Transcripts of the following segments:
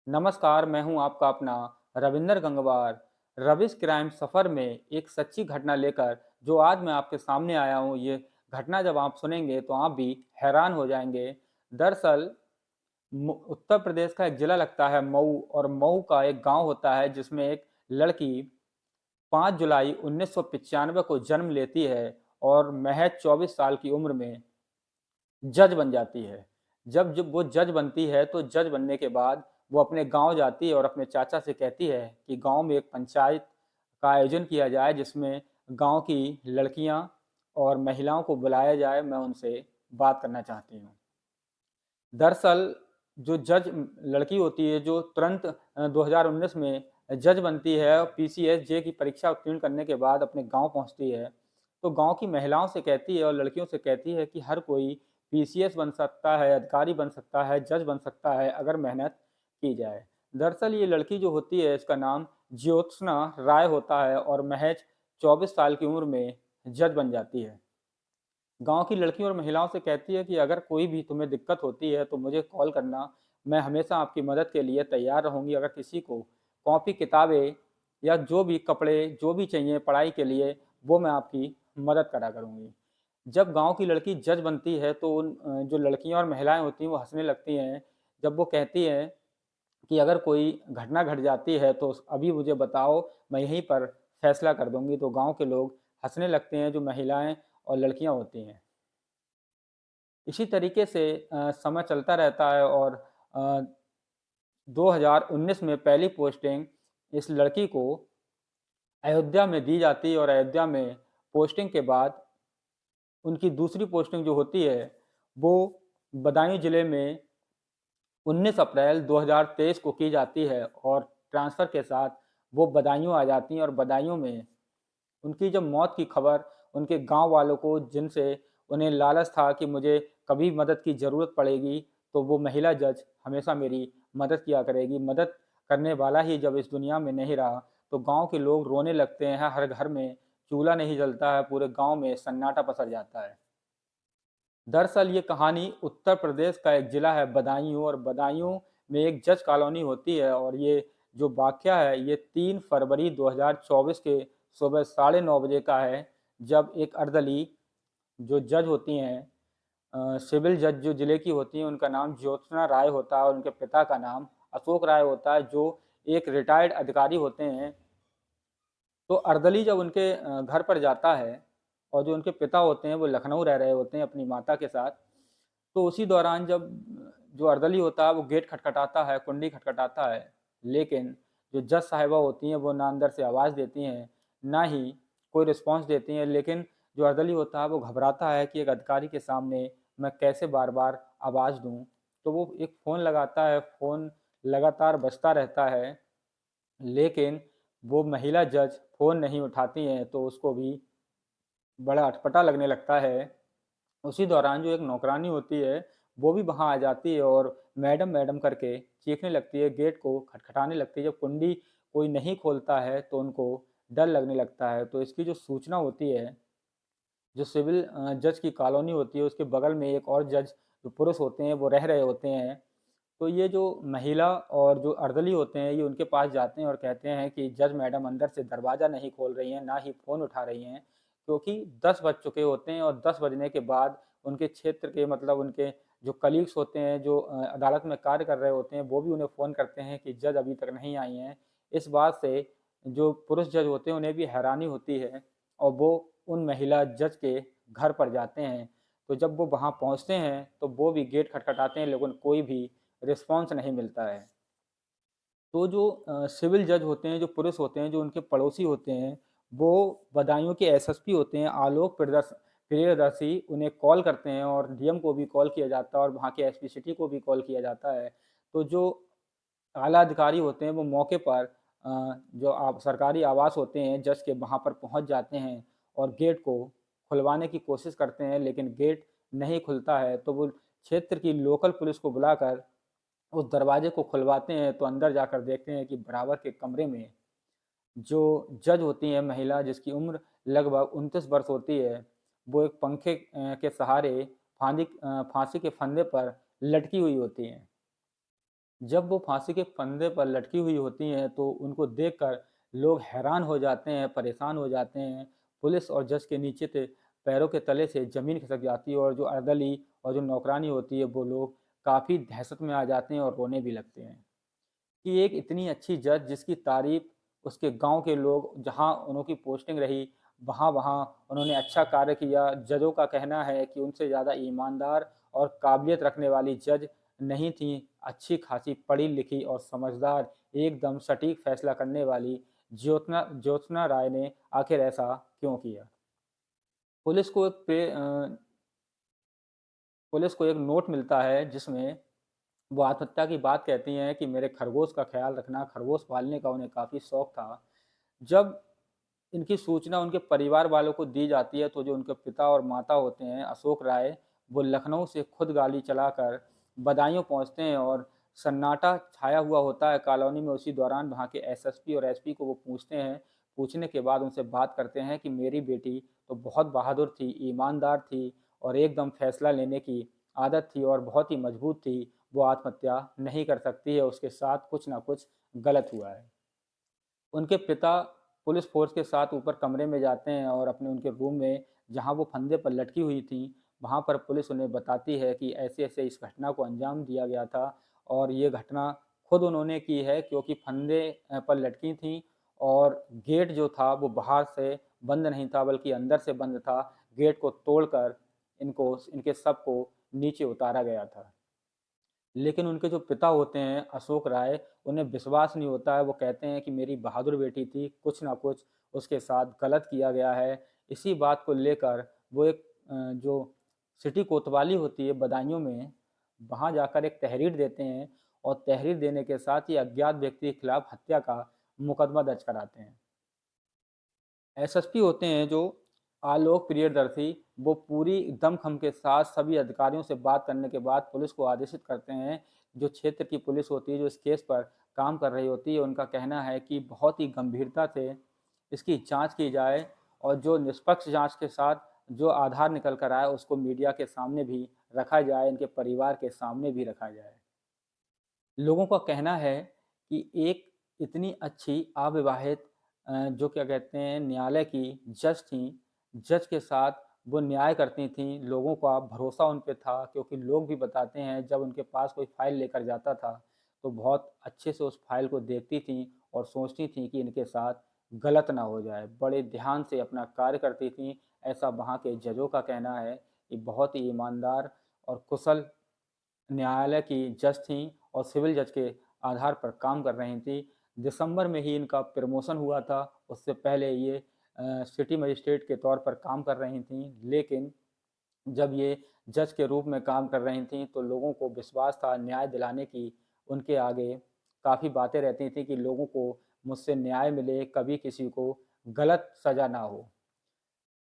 नमस्कार, मैं हूं आपका अपना रविंदर गंगवार। रविश क्राइम सफ़र में एक सच्ची घटना लेकर जो आज मैं आपके सामने आया हूं, ये घटना जब आप सुनेंगे तो आप भी हैरान हो जाएंगे। दरअसल उत्तर प्रदेश का एक जिला लगता है मऊ, और मऊ का एक गांव होता है जिसमें एक लड़की 5 जुलाई 1995 को जन्म लेती है और महज 24 साल की उम्र में जज बन जाती है। जब जब वो जज बनती है तो जज बनने के बाद वो अपने गांव जाती है और अपने चाचा से कहती है कि गांव में एक पंचायत का आयोजन किया जाए जिसमें गांव की लड़कियां और महिलाओं को बुलाया जाए, मैं उनसे बात करना चाहती हूँ। दरअसल जो जज लड़की होती है जो तुरंत 2019 में जज बनती है और पीसीएस जे की परीक्षा उत्तीर्ण करने के बाद अपने गांव पहुंचती है, तो गांव की महिलाओं से कहती है और लड़कियों से कहती है कि हर कोई पीसीएस बन सकता है, अधिकारी बन सकता है, जज बन सकता है अगर मेहनत की जाए। दरअसल ये लड़की जो होती है इसका नाम ज्योत्सना राय होता है और महज 24 साल की उम्र में जज बन जाती है। गाँव की लड़कियों और महिलाओं से कहती है कि अगर कोई भी तुम्हें दिक्कत होती है तो मुझे कॉल करना, मैं हमेशा आपकी मदद के लिए तैयार रहूँगी। अगर किसी को कॉपी किताबें या जो भी कपड़े जो भी चाहिए पढ़ाई के लिए, वो मैं आपकी मदद करा करूँगी। जब गाँव की लड़की जज बनती है तो उन जो लड़कियाँ और महिलाएँ होती हैं वो हँसने लगती हैं। जब वो कहती हैं कि अगर कोई घटना घट जाती है तो अभी मुझे बताओ, मैं यहीं पर फैसला कर दूँगी। तो गाँव के लोग हँसने लगते हैं, जो महिलाएँ और लड़कियाँ होती हैं। इसी तरीके से समय चलता रहता है और अ, 2019 में पहली पोस्टिंग इस लड़की को अयोध्या में दी जाती है और अयोध्या में पोस्टिंग के बाद उनकी दूसरी पोस्टिंग जो होती है, वो बदायूं जिले में 19 अप्रैल 2023 को की जाती है और ट्रांसफ़र के साथ वो बदायूं आ जाती हैं और बदायूं में उनकी जब मौत की खबर उनके गाँव वालों को, जिनसे उन्हें लालच था कि मुझे कभी मदद की ज़रूरत पड़ेगी, तो वो महिला जज हमेशा मेरी मदद किया करेगी। मदद करने वाला ही जब इस दुनिया में नहीं रहा, तो गाँव के लोग रोने लगते हैं, हर घर में चूल्हा नहीं जलता है, पूरे गाँव में सन्नाटा पसर जाता है। दरअसल ये कहानी उत्तर प्रदेश का एक ज़िला है बदायूं, और बदायूं में एक जज कॉलोनी होती है, और ये जो वाक़या है ये 3 फरवरी 2024 के सुबह साढ़े 9 बजे का है, जब एक अर्दली जो जज होती हैं, सिविल जज जो ज़िले की होती हैं, उनका नाम ज्योत्सना राय होता है और उनके पिता का नाम अशोक राय होता है, जो एक रिटायर्ड अधिकारी होते हैं। तो अर्दली जब उनके घर पर जाता है और जो उनके पिता होते हैं वो लखनऊ रह रहे होते हैं अपनी माता के साथ, तो उसी दौरान जब जो अर्दली होता है वो गेट खटखटाता है, कुंडी खटखटाता है, लेकिन जो जज साहिबा होती हैं वो ना अंदर से आवाज़ देती हैं, ना ही कोई रिस्पॉन्स देती हैं। लेकिन जो अर्दली होता है वो घबराता है कि एक अधिकारी के सामने मैं कैसे बार-बार आवाज़ दूँ। तो वो एक फ़ोन लगाता है, फ़ोन लगातार बजता रहता है, लेकिन वो महिला जज फ़ोन नहीं उठाती हैं, तो उसको भी बड़ा अटपटा लगने लगता है। उसी दौरान जो एक नौकरानी होती है, वो भी वहाँ आ जाती है और मैडम, मैडम करके चीखने लगती है, गेट को खटखटाने लगती है। जब कुंडी कोई नहीं खोलता है, तो उनको डर लगने लगता है। तो इसकी जो सूचना होती है, जो सिविल जज की कॉलोनी होती है, उसके बगल में एक और जज जो पुरुष होते हैं, वो रह रहे होते हैं। तो ये जो महिला और जो अर्दली होते हैं, ये उनके पास जाते हैं और कहते हैं कि जज मैडम अंदर से दरवाज़ा नहीं खोल रही हैं, ना ही फ़ोन उठा रही हैं, क्योंकि 10 बज चुके होते हैं और 10 बजने के बाद उनके क्षेत्र के, मतलब उनके जो कलीग्स होते हैं, जो अदालत में कार्य कर रहे होते हैं, वो भी उन्हें फ़ोन करते हैं कि जज अभी तक नहीं आई हैं। इस बात से जो पुरुष जज होते हैं, उन्हें भी हैरानी होती है और वो उन महिला जज के घर पर जाते हैं। तो जब वो वहाँ पहुँचते हैं, तो वो भी गेट खटखटाते हैं, लेकिन कोई भी रिस्पॉन्स नहीं मिलता है। तो जो सिविल जज होते हैं, जो पुलिस होते हैं, जो उनके पड़ोसी होते हैं, वो बदायूं के एसएसपी होते हैं आलोक प्रियदर्शी, उन्हें कॉल करते हैं और डीएम को भी कॉल किया जाता है और वहाँ के एसपी सिटी को भी कॉल किया जाता है। तो जो आला अधिकारी होते हैं वो मौके पर जो सरकारी आवास होते हैं जज के, वहाँ पर पहुँच जाते हैं और गेट को खुलवाने की कोशिश करते हैं, लेकिन गेट नहीं खुलता है। तो वो क्षेत्र की लोकल पुलिस को बुलाकर उस दरवाजे को खुलवाते हैं, तो अंदर जाकर देखते हैं कि बराबर के कमरे में जो जज होती हैं महिला, जिसकी उम्र लगभग 29 वर्ष होती है, वो एक पंखे के सहारे फांसी के फंदे पर लटकी हुई होती हैं। जब वो फांसी के फंदे पर लटकी हुई होती हैं तो उनको देखकर लोग हैरान हो जाते हैं, परेशान हो जाते हैं। पुलिस और जज के नीचे से पैरों के तले से ज़मीन खिसक जाती है और जो अर्दली और जो नौकरानी होती है वो लोग काफ़ी दहशत में आ जाते हैं और रोने भी लगते हैं कि एक इतनी अच्छी जज जिसकी तारीफ उसके गांव के लोग जहां उनकी पोस्टिंग रही वहां वहां उन्होंने अच्छा कार्य किया। जजों का कहना है कि उनसे ज़्यादा ईमानदार और काबिलियत रखने वाली जज नहीं थी। अच्छी खासी पढ़ी लिखी और समझदार एकदम सटीक फैसला करने वाली ज्योत्सना ज्योत्सना राय ने आखिर ऐसा क्यों किया। पुलिस को एक पुलिस को एक नोट मिलता है जिसमें वो आत्महत्या की बात कहती हैं कि मेरे खरगोश का ख्याल रखना। खरगोश पालने का उन्हें काफ़ी शौक था। जब इनकी सूचना उनके परिवार वालों को दी जाती है तो जो उनके पिता और माता होते हैं अशोक राय, वो लखनऊ से खुद गाड़ी चलाकर बदायूं पहुंचते हैं और सन्नाटा छाया हुआ होता है कॉलोनी में। उसी दौरान वहां के एसएसपी और एसपी को वो पूछते हैं। पूछने के बाद उनसे बात करते हैं कि मेरी बेटी तो बहुत बहादुर थी, ईमानदार थी और एकदम फैसला लेने की आदत थी और बहुत ही मजबूत थी। वो आत्महत्या नहीं कर सकती है, उसके साथ कुछ ना कुछ गलत हुआ है। उनके पिता पुलिस फ़ोर्स के साथ ऊपर कमरे में जाते हैं और अपने उनके रूम में जहाँ वो फंदे पर लटकी हुई थी, वहाँ पर पुलिस उन्हें बताती है कि ऐसे-ऐसे इस घटना को अंजाम दिया गया था और ये घटना खुद उन्होंने की है क्योंकि फंदे पर लटकी थीं और गेट जो था वो बाहर से बंद नहीं था बल्कि अंदर से बंद था। गेट को तोड़कर इनको इनके शव को नीचे उतारा गया था। लेकिन उनके जो पिता होते हैं अशोक राय, उन्हें विश्वास नहीं होता है। वो कहते हैं कि मेरी बहादुर बेटी थी, कुछ ना कुछ उसके साथ गलत किया गया है। इसी बात को लेकर वो एक जो सिटी कोतवाली होती है बदायूं में, वहाँ जाकर एक तहरीर देते हैं और तहरीर देने के साथ ही अज्ञात व्यक्ति के खिलाफ हत्या का मुकदमा दर्ज कराते हैं। एसएसपी होते हैं जो आलोक प्रियदर्शी, वो पूरी दमखम के साथ सभी अधिकारियों से बात करने के बाद पुलिस को आदेशित करते हैं। जो क्षेत्र की पुलिस होती है जो इस केस पर काम कर रही होती है उनका कहना है कि बहुत ही गंभीरता से इसकी जांच की जाए और जो निष्पक्ष जांच के साथ जो आधार निकल कर आए उसको मीडिया के सामने भी रखा जाए, इनके परिवार के सामने भी रखा जाए। लोगों का कहना है कि एक इतनी अच्छी अविवाहित जो क्या कहते हैं न्यायालय की जज थीं, जज के साथ वो न्याय करती थीं, लोगों का भरोसा उन पे था क्योंकि लोग भी बताते हैं जब उनके पास कोई फ़ाइल लेकर जाता था, तो बहुत अच्छे से उस फ़ाइल को देखती थीं और सोचती थीं कि इनके साथ गलत ना हो जाए। बड़े ध्यान से अपना कार्य करती थीं, ऐसा वहाँ के जजों का कहना है कि बहुत ही ईमानदार और कुशल न्यायालय की जज थीं और सिविल जज के आधार पर काम कर रही थीं। दिसंबर में ही इनका प्रमोशन हुआ था, उससे पहले ये सिटी मजिस्ट्रेट के तौर पर काम कर रही थीं। लेकिन जब ये जज के रूप में काम कर रही थीं, तो लोगों को विश्वास था न्याय दिलाने की। उनके आगे काफ़ी बातें रहती थीं कि लोगों को मुझसे न्याय मिले, कभी किसी को गलत सज़ा ना हो।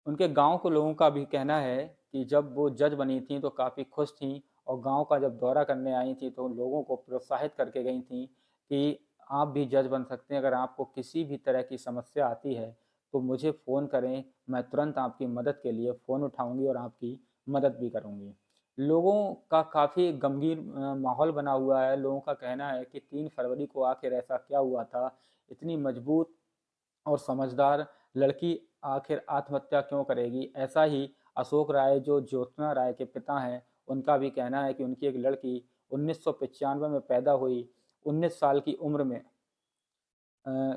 उनके गाँव के लोगों का भी कहना है कि जब वो जज बनी थीं तो काफ़ी खुश थीं और गाँव का जब दौरा करने आई थीं तो लोगों को प्रोत्साहित करके गई थीं कि आप भी जज बन सकते हैं, अगर आपको किसी भी तरह की समस्या आती है तो मुझे फ़ोन करें, मैं तुरंत आपकी मदद के लिए फ़ोन उठाऊँगी और आपकी मदद भी करूँगी। लोगों का काफ़ी गमगीन माहौल बना हुआ है। लोगों का कहना है कि 3 फरवरी को आखिर ऐसा क्या हुआ था, इतनी मजबूत और समझदार लड़की आखिर आत्महत्या क्यों करेगी? ऐसा ही अशोक राय जो ज्योत्सना राय के पिता हैं, उनका भी कहना है कि उनकी एक लड़की 1995 में पैदा हुई, 19 साल की उम्र में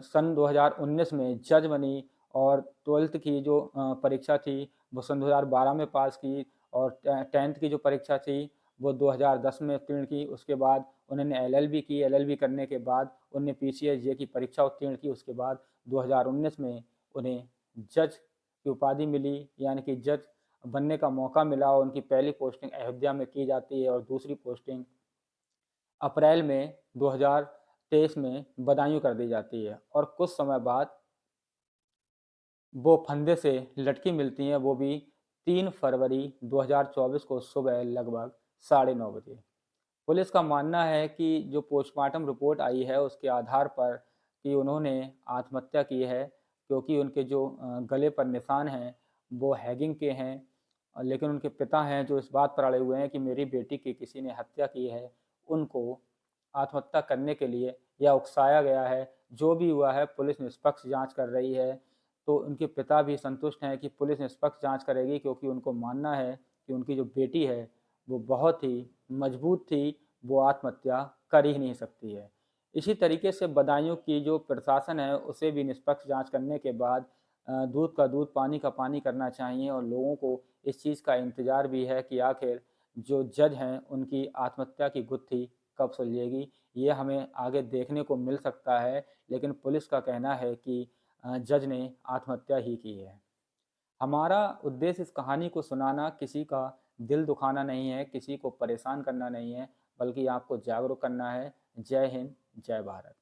सन 2019 में जज बनी और 12th की जो परीक्षा थी वो सन 2012 में पास की और 10th की जो परीक्षा थी वो 2010 में उत्तीर्ण की। उसके बाद उन्होंने एलएलबी की, एलएलबी करने के बाद उन्होंने पीसीएसजे की परीक्षा उत्तीर्ण की। उसके बाद 2019 में उन्हें जज की उपाधि मिली, यानी कि जज बनने का मौका मिला और उनकी पहली पोस्टिंग अयोध्या में की जाती है और दूसरी पोस्टिंग अप्रैल में 2023 में बदायूं कर दी जाती है और कुछ समय बाद वो फंदे से लटकी मिलती हैं, वो भी 3 फरवरी 2024 को सुबह लगभग 9:30 बजे। पुलिस का मानना है कि जो पोस्टमार्टम रिपोर्ट आई है उसके आधार पर कि उन्होंने आत्महत्या की है क्योंकि उनके जो गले पर निशान हैं वो हैगिंग के हैं। लेकिन उनके पिता हैं जो इस बात पर अड़े हुए हैं कि मेरी बेटी की किसी ने हत्या की है, उनको आत्महत्या करने के लिए या उकसाया गया है। जो भी हुआ है पुलिस निष्पक्ष जांच कर रही है। तो उनके पिता भी संतुष्ट हैं कि पुलिस निष्पक्ष जांच करेगी, क्योंकि उनको मानना है कि उनकी जो बेटी है वो बहुत ही मजबूत थी, वो आत्महत्या कर ही नहीं सकती है। इसी तरीके से बदायूं की जो प्रशासन है उसे भी निष्पक्ष जांच करने के बाद दूध का दूध पानी का पानी करना चाहिए, और लोगों को इस चीज़ का इंतज़ार भी है कि आखिर जो जज हैं उनकी आत्महत्या की गुत्थी कब सुलझेगी। ये हमें आगे देखने को मिल सकता है, लेकिन पुलिस का कहना है कि जज ने आत्महत्या ही की है। हमारा उद्देश्य इस कहानी को सुनाना, किसी का दिल दुखाना नहीं है, किसी को परेशान करना नहीं है, बल्कि आपको जागरूक करना है। जय हिंद, जय भारत।